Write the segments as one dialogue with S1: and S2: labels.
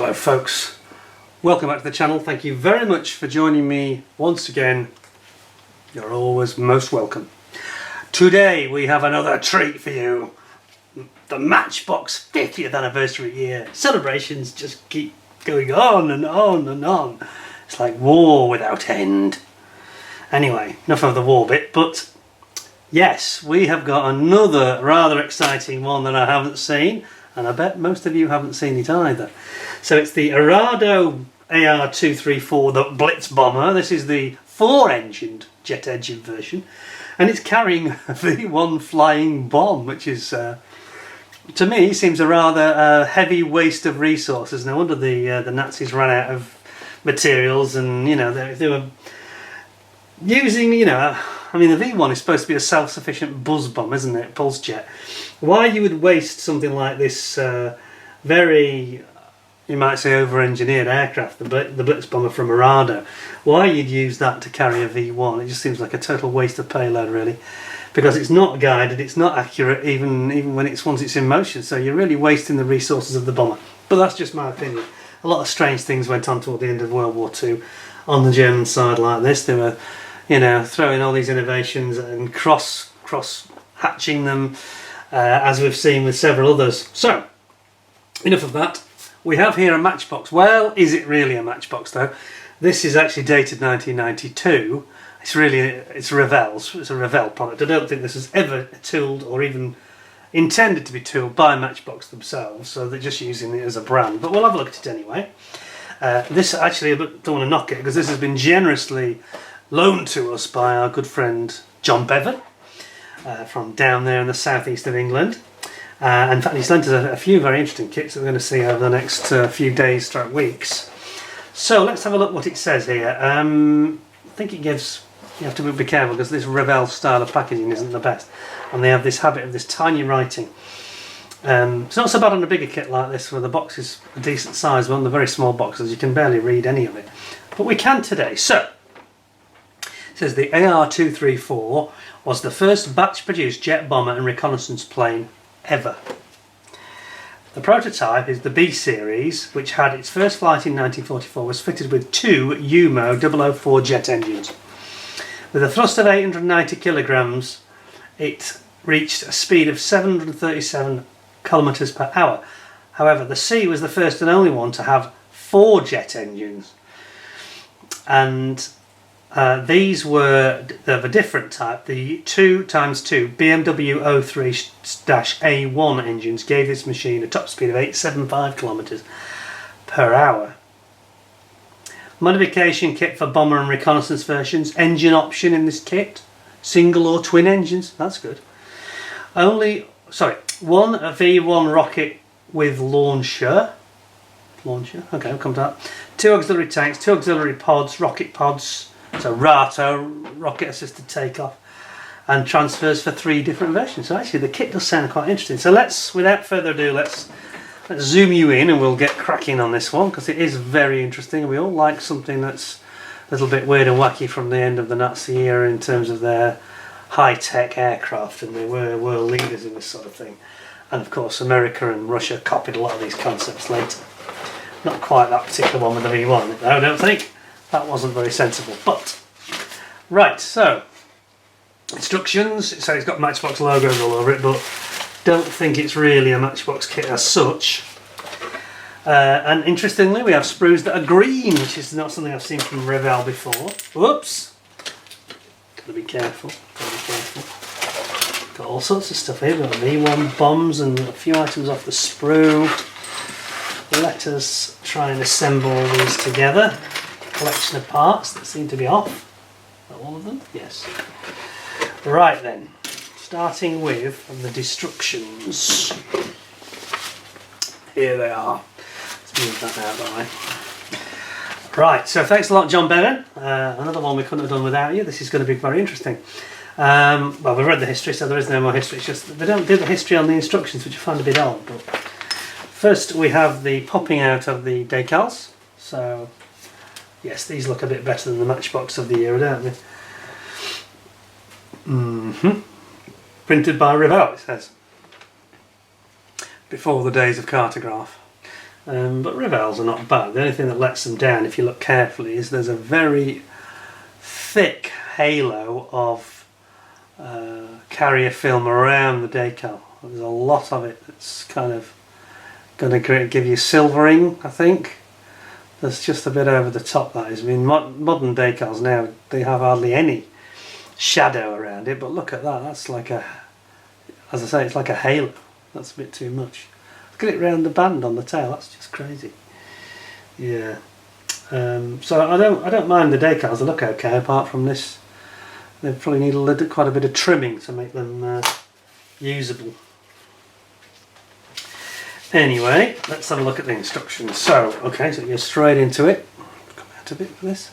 S1: Hello folks, welcome back to the channel. Thank you very much for joining me once again. You're always most welcome. Today we have another treat for you. The Matchbox 50th anniversary year. Celebrations just keep going on and on and on. It's like war without end. Anyway, enough of the war bit, but yes, we have got another rather exciting one that I haven't seen, and I bet most of you haven't seen it either. So it's the Arado Ar234 the Blitz bomber. This is the 4-engined jet engine version, and it's carrying a V1 flying bomb, which is to me seems a rather heavy waste of resources. No wonder the Nazis ran out of materials, and they were using, I mean, the V1 is supposed to be a self-sufficient buzz bomb, isn't it? Pulse jet. Why you would waste something like this very, you might say, over-engineered aircraft, the Blitz bomber from Arado, why you'd use that to carry a V1? It just seems like a total waste of payload, really, because it's not guided, it's not accurate, even when once it's in motion. So you're really wasting the resources of the bomber. But that's just my opinion. A lot of strange things went on toward the end of World War II on the German side like this. They were, throwing all these innovations and cross-hatching them, as we've seen with several others. So, enough of that. We have here a Matchbox. Well, is it really a Matchbox though? This is actually dated 1992. It's Revell's. It's a Revell product. I don't think this was ever tooled or even intended to be tooled by Matchbox themselves, so they're just using it as a brand. But we'll have a look at it anyway. This actually, I don't want to knock it, because this has been generously loaned to us by our good friend Jon Bevan from down there in the southeast of England. In fact, he's lent us a few very interesting kits that we're going to see over the next few days, weeks. So let's have a look what it says here. I think it gives, you have to be careful because this Revell style of packaging isn't the best, and they have this habit of this tiny writing. It's not so bad on a bigger kit like this, where the box is a decent size, but on the very small boxes you can barely read any of it. But we can today. So it says the Ar234 was the first batch-produced jet bomber and reconnaissance plane ever. The prototype is the B series, which had its first flight in 1944, was fitted with two UMO 004 jet engines. With a thrust of 890 kilograms, it reached a speed of 737 kilometers per hour. However, the C was the first and only one to have 4 jet engines, and these were of a different type. The 2x2 BMW 03-A1 engines gave this machine a top speed of 875 kilometers per hour. Modification kit for bomber and reconnaissance versions. Engine option in this kit, single or twin engines. That's good. One V1 rocket with launcher. Okay, we'll come to that. 2 auxiliary tanks, 2 auxiliary pods, rocket pods. So RATO, rocket assisted takeoff, and transfers for 3 different versions. So actually the kit does sound quite interesting. So without further ado, let's zoom you in and we'll get cracking on this one, because it is very interesting. We all like something that's a little bit weird and wacky from the end of the Nazi era in terms of their high-tech aircraft, and they were world leaders in this sort of thing. And of course America and Russia copied a lot of these concepts later. Not quite that particular one with the V1, I don't think. That wasn't very sensible, but right. So instructions. So it's got Matchbox logos all over it, but don't think it's really a Matchbox kit as such. And interestingly, we have sprues that are green, which is not something I've seen from Revell before. Whoops! Gotta be careful. Got all sorts of stuff here. We've got V1 bombs and a few items off the sprue. Let us try and assemble these together. Collection of parts that seem to be off. Not all of them? Yes. Right then, starting with the destructions. Here they are. Let's move that out of the way. Right, so thanks a lot, Jon Bevan. Another one we couldn't have done without you. This is going to be very interesting. Well, we've read the history, so there is no more history. It's just they don't do the history on the instructions, which I find a bit odd. But first we have the popping out of the decals. So yes, these look a bit better than the Matchbox of the era, don't they? Printed by Revell, it says. Before the days of cartograph. But Revels are not bad. The only thing that lets them down, if you look carefully, is there's a very thick halo of carrier film around the decal. There's a lot of it that's kind of going to give you silvering, I think. There's just a bit over the top, that is. I mean, modern decals now, they have hardly any shadow around it, but look at that. That's like a, as I say, it's like a halo. That's a bit too much. Look at it round the band on the tail. That's just crazy. Yeah. So I don't mind the decals. They look okay. Apart from this, they probably need quite a bit of trimming to make them usable. Anyway, let's have a look at the instructions. So, okay, so you're straight into it. Come out a bit for this.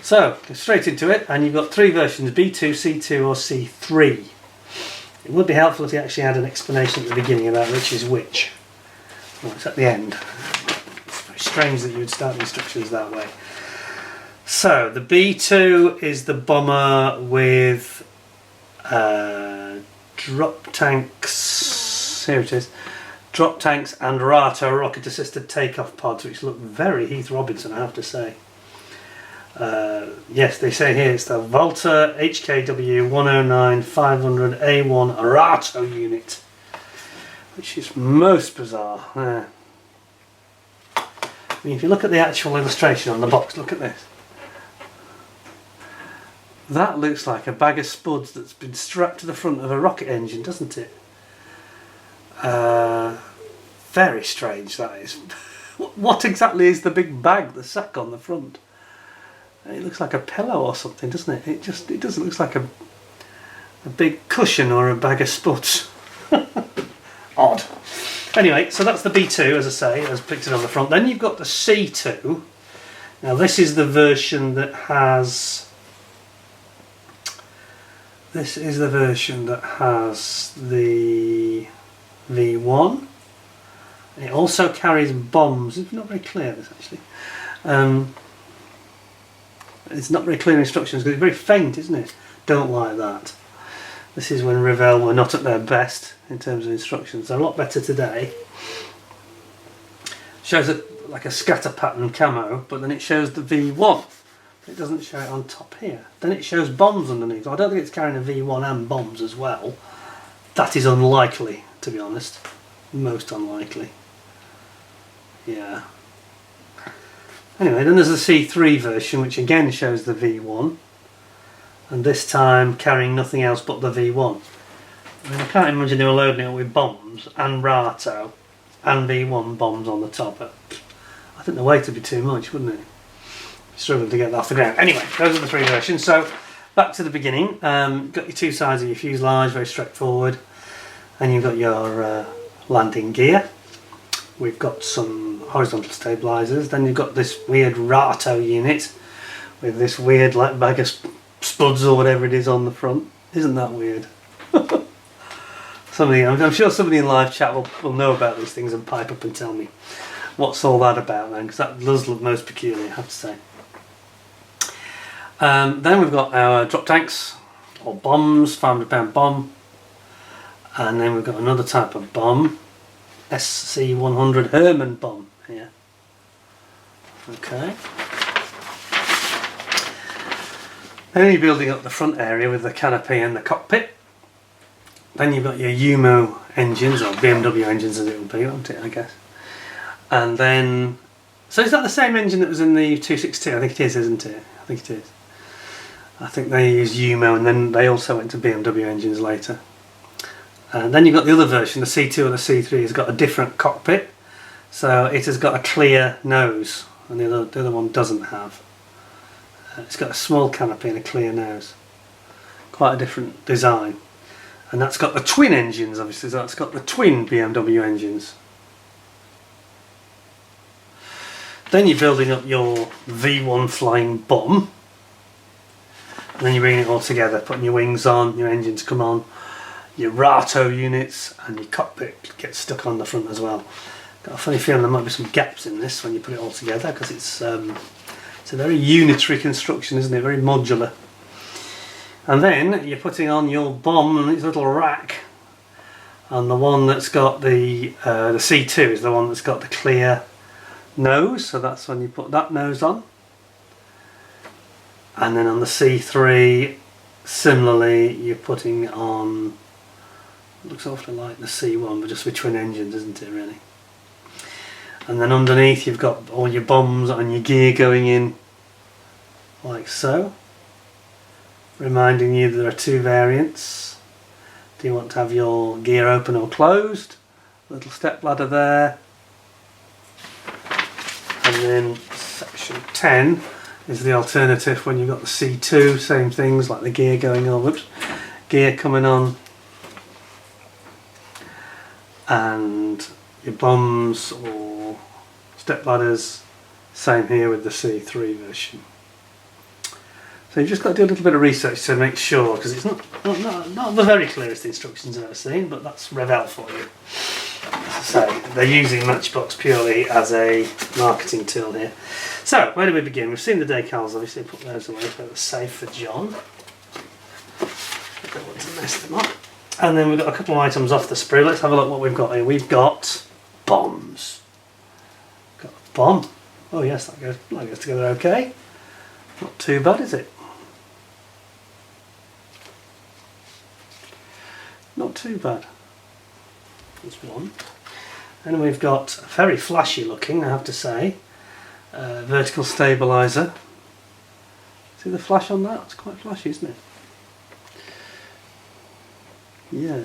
S1: So, go straight into it, and you've got three versions: B2, C2, or C3. It would be helpful if you actually had an explanation at the beginning about which is which. Well, it's at the end. It's very strange that you would start the instructions that way. So, the B2 is the bomber with drop tanks. Here it is. Drop tanks and Arado rocket assisted takeoff pods, which look very Heath Robinson, I have to say. Yes, they say here it's the Volta HKW 109 500 A1 Arado unit, which is most bizarre. I mean, if you look at the actual illustration on the box, look at this. That looks like a bag of spuds that's been strapped to the front of a rocket engine, doesn't it? Very strange, that is. What exactly is the big bag, the sack on the front? It looks like a pillow or something, doesn't it? It doesn't look like a big cushion or a bag of spuds. Odd. Anyway, so that's the B2, as I say, as pictured on the front. Then you've got the C2. Now this is the version that has... This is the version that has the V1. It also carries bombs. It's not very clear, this actually. It's not very clear instructions because it's very faint, isn't it? Don't like that. This is when Revell were not at their best in terms of instructions. They're a lot better today. Shows like a scatter pattern camo, but then it shows the V1. It doesn't show it on top here. Then it shows bombs underneath. I don't think it's carrying a V1 and bombs as well. That is unlikely, to be honest. Most unlikely. Yeah. Anyway, then there's the C3 version, which again shows the V1, and this time carrying nothing else but the V1. I mean, I can't imagine they were loading it with bombs and Arado and V1 bombs on the top. But I think the weight would be too much, wouldn't it? Struggling to get that off the ground. Anyway, those are the three versions. So back to the beginning. Got your two sides of your fuselage, very straightforward, and you've got your landing gear. We've got some horizontal stabilizers. Then you've got this weird Arado unit with this weird like bag of spuds or whatever it is on the front. Isn't that weird? I'm sure somebody in live chat will know about these things and pipe up and tell me what's all that about then, because that does look most peculiar, I have to say. Then we've got our drop tanks or bombs, 500-pound bomb, and then we've got another type of bomb, SC100 Herman bomb here. Okay. Then you're building up the front area with the canopy and the cockpit. Then you've got your UMO engines, or BMW engines as it will be, won't it, I guess. And then, so is that the same engine that was in the 262? I think it is, isn't it? I think it is. I think they used UMO and then they also went to BMW engines later. And then you've got the other version, the C2 or the C3 has got a different cockpit. So it has got a clear nose and the other one doesn't have. It's got a small canopy and a clear nose. Quite a different design. And that's got the twin engines, obviously, so that's got the twin BMW engines. Then you're building up your V1 flying bomb. And then you're bringing it all together, putting your wings on, your engines come on, your Arado units, and your cockpit gets stuck on the front as well. Got a funny feeling there might be some gaps in this when you put it all together, because it's a very unitary construction, isn't it? Very modular. And then you're putting on your bomb and its little rack, and the one that's got the C2 is the one that's got the clear nose, so that's when you put that nose on. And then on the C3, similarly, you're putting on, it looks awfully like the C1, but just with twin engines, isn't it, really? And then underneath you've got all your bombs and your gear going in, like so. Reminding you there are two variants. Do you want to have your gear open or closed? Little step ladder there. And then section 10 is the alternative when you've got the C2, same things like the gear going on, whoops, gear coming on, and your bombs or step ladders, same here with the C3 version. So you've just got to do a little bit of research to make sure, because it's not the very clearest instructions I've ever seen, but that's Revell for you. As I say, they're using Matchbox purely as a marketing tool here. So, where do we begin? We've seen the decals, obviously, put those away, so they're safe for John. I don't want to mess them up. And then we've got a couple of items off the sprue. Let's have a look what we've got here. We've got bombs. Got a bomb. Oh yes, that goes together okay. Not too bad, is it? Not too bad. There's one. And we've got very flashy looking, I have to say, vertical stabiliser. See the flash on that? It's quite flashy, isn't it? Yeah.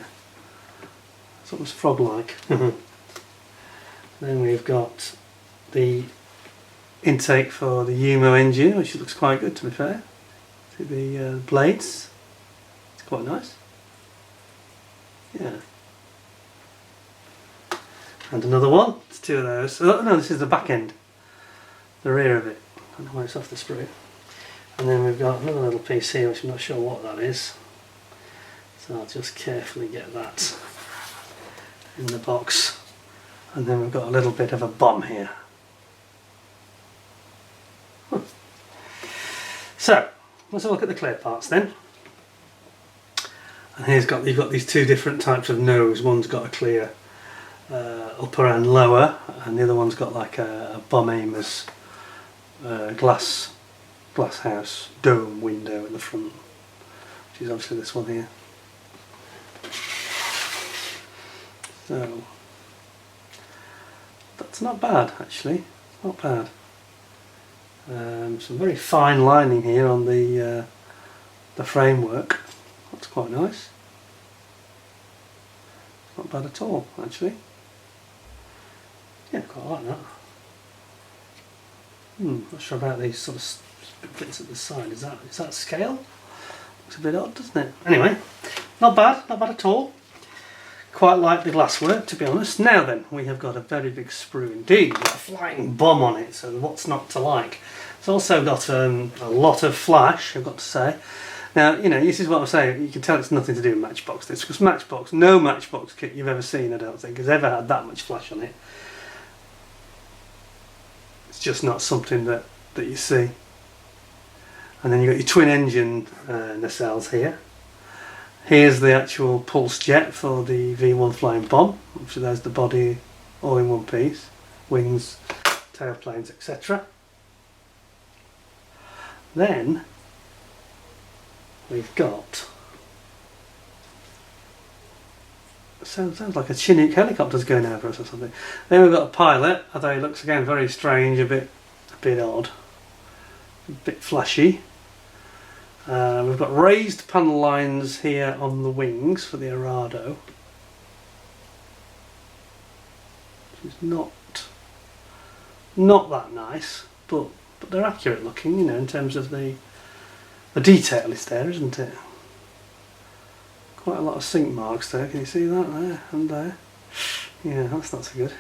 S1: It's almost frog-like. Then we've got the intake for the Yumo engine, which looks quite good, to be fair. See the blades? It's quite nice. Yeah. And another one. It's two of those. Oh, no, this is the back end. The rear of it. I don't know why it's off the sprue. And then we've got another little piece here, which I'm not sure what that is. So I'll just carefully get that in the box. And then we've got a little bit of a bomb here. Huh. So, let's have a look at the clear parts then. And you've got these two different types of nose. One's got a clear upper and lower, and the other one's got like a bomb aimer's glass house dome window at the front, which is obviously this one here. So that's not bad, actually. Not bad. Some very fine lining here on the framework. That's quite nice. Not bad at all, actually. Yeah, quite like that. Not sure about these sort of bits at the side. Is that scale? Looks a bit odd, doesn't it? Anyway, not bad at all. Quite like the glasswork, to be honest. Now then, we have got a very big sprue indeed, with a flying bomb on it, so what's not to like? It's also got a lot of flash, I've got to say. Now, you know, this is what I'm saying, you can tell it's nothing to do with Matchbox. It's because Matchbox, no Matchbox kit you've ever seen, I don't think, has ever had that much flash on it. It's just not something that you see. And then you've got your twin engine nacelles here. Here's the actual pulse jet for the V1 flying bomb. So there's the body all in one piece. Wings, tailplanes, etc. Then we've got, sounds like a Chinook helicopter's going over us or something. Then we've got a pilot, although he looks again very strange, a bit odd, a bit flashy. We've got raised panel lines here on the wings for the Arado, which is not that nice, but they're accurate looking, you know, in terms of the detail is there, isn't it? Quite a lot of sink marks there. Can you see that there and there? Yeah, that's not so good.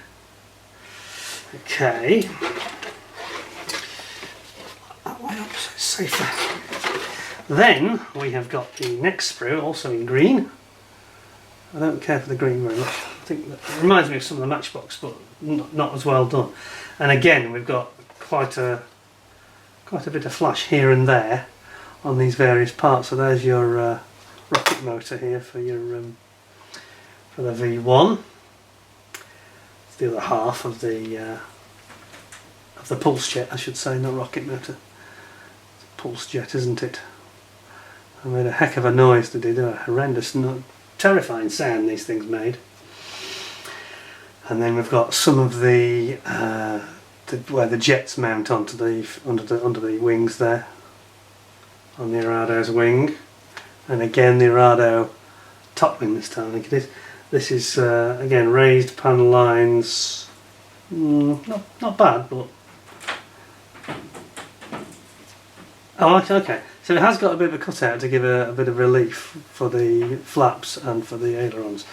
S1: Okay, that way up so it's safer. Then we have got the next sprue, also in green. I don't care for the green very much. I think that it reminds me of some of the Matchbox, but not as well done. And again, we've got quite a bit of flash here and there on these various parts. So there's your rocket motor here for for the V1. It's the other half of the pulse jet, I should say, not rocket motor. It's a pulse jet, isn't it? I made a heck of a noise to do, a horrendous, terrifying sound these things made. And then we've got some of the where the jets mount onto under the wings there, on the Arado's wing, and again the Arado top wing this time I think it is. This is again raised panel lines, not bad, but oh okay. So it has got a bit of a cutout to give a bit of relief for the flaps and for the ailerons.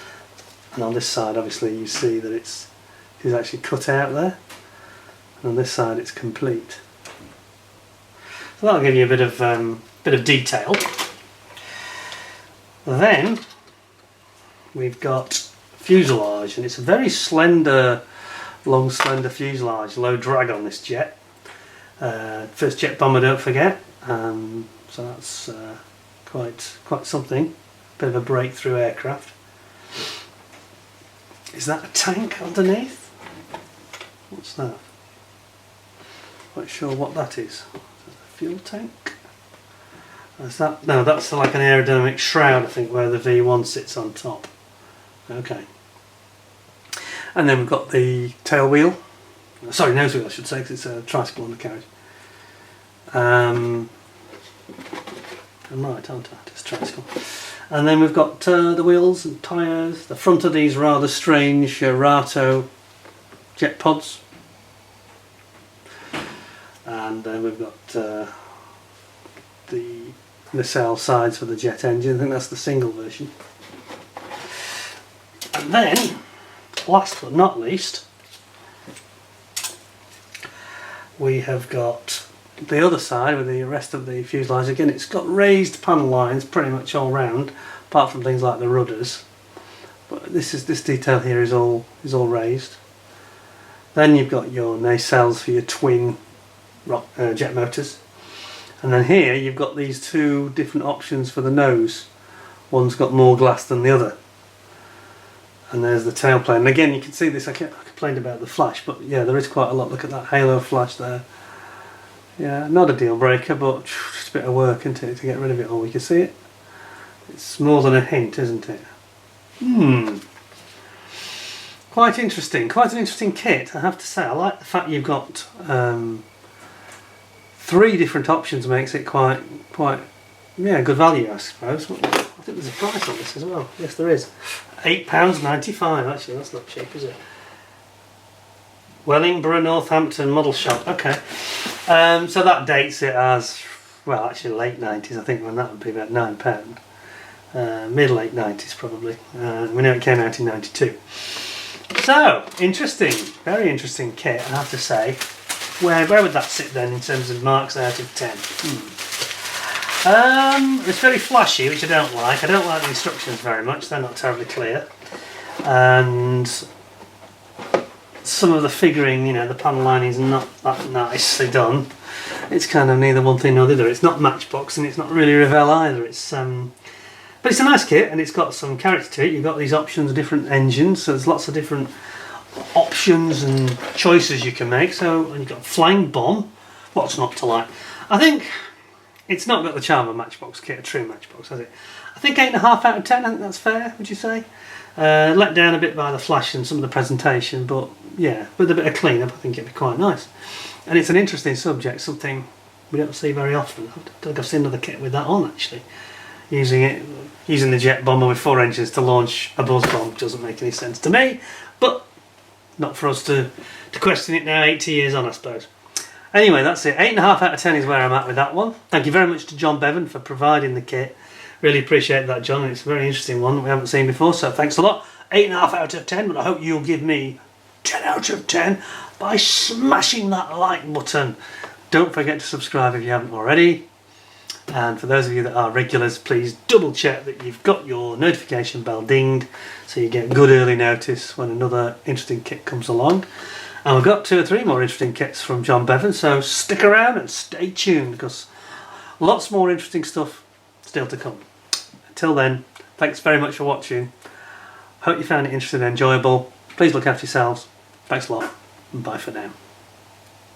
S1: And on this side, obviously, you see that it's actually cut out there. And on this side, it's complete. So that'll give you a bit of detail. Then we've got fuselage, and it's a very slender, long, slender fuselage, low drag on this jet. First jet bomber, don't forget. So that's quite something. Bit of a breakthrough aircraft. Is that a tank underneath? What's that? Quite sure what that is. Is that a fuel tank? Is that? No, that's like an aerodynamic shroud, I think, where the V1 sits on top. Okay. And then we've got the tail wheel. Sorry, nose wheel, I should say, because it's a tricycle undercarriage. I'm right, aren't I? It's a tricycle. And then we've got the wheels and tyres. The front of these rather strange Arado jet pods. And then we've got the nacelle sides for the jet engine. I think that's the single version. And then, last but not least, we have got the other side with the rest of the fuselage. Again, it's got raised panel lines pretty much all round, apart from things like the rudders. But this detail here is all raised. Then you've got your nacelles for your twin jet motors, and then here you've got these two different options for the nose. One's got more glass than the other. And there's the tailplane. And again, you can see this. I complained about the flash, but yeah, there is quite a lot. Look at that halo flash there. Yeah, not a deal breaker, but just a bit of work, isn't it, to get rid of it all. You can see it. It's more than a hint, isn't it? Quite interesting. Quite an interesting kit, I have to say. I like the fact you've got 3 different options. Makes it quite good value, I suppose. I think there's a price on this as well. Yes, there is. £8.95. Actually, that's not cheap, is it? Wellingborough, Northampton model shop. Okay. So that dates it as, well, actually late 90s. I think when that would be about £9. Mid-late 90s probably. We know it came out in 92. So, interesting. Very interesting kit, I have to say. Where would that sit then in terms of marks out of 10? It's very flashy, which I don't like. I don't like the instructions very much. They're not terribly clear. And some of the figuring, you know, the panel lining is not that nicely done. It's kind of neither one thing nor the other. It's not Matchbox and it's not really Revell either. But it's a nice kit and it's got some character to it. You've got these options of different engines, so there's lots of different options and choices you can make. So, and you've got flying bomb. What's not to like? I think it's not got the charm of a Matchbox kit, a true Matchbox, has it? I think 8.5 out of 10. I think that's fair. Would you say? Let down a bit by the flash and some of the presentation, but yeah, with a bit of clean-up, I think it'd be quite nice. And it's an interesting subject, something we don't see very often. I don't think I've seen another kit with that on actually. Using the jet bomber with 4 engines to launch a buzz bomb doesn't make any sense to me, but not for us to question it now 80 years on, I suppose. Anyway, that's it. 8.5 out of 10 is where I'm at with that one. Thank you very much to Jon Bevan for providing the kit. Really appreciate that, John. It's a very interesting one that we haven't seen before, so thanks a lot. 8.5 out of 10, but I hope you'll give me 10 out of 10 by smashing that like button. Don't forget to subscribe if you haven't already. And for those of you that are regulars, please double check that you've got your notification bell dinged so you get good early notice when another interesting kit comes along. And we've got 2 or 3 more interesting kits from Jon Bevan, so stick around and stay tuned because lots more interesting stuff still to come. Until then, thanks very much for watching. Hope you found it interesting and enjoyable. Please look after yourselves. Thanks a lot. Bye for now.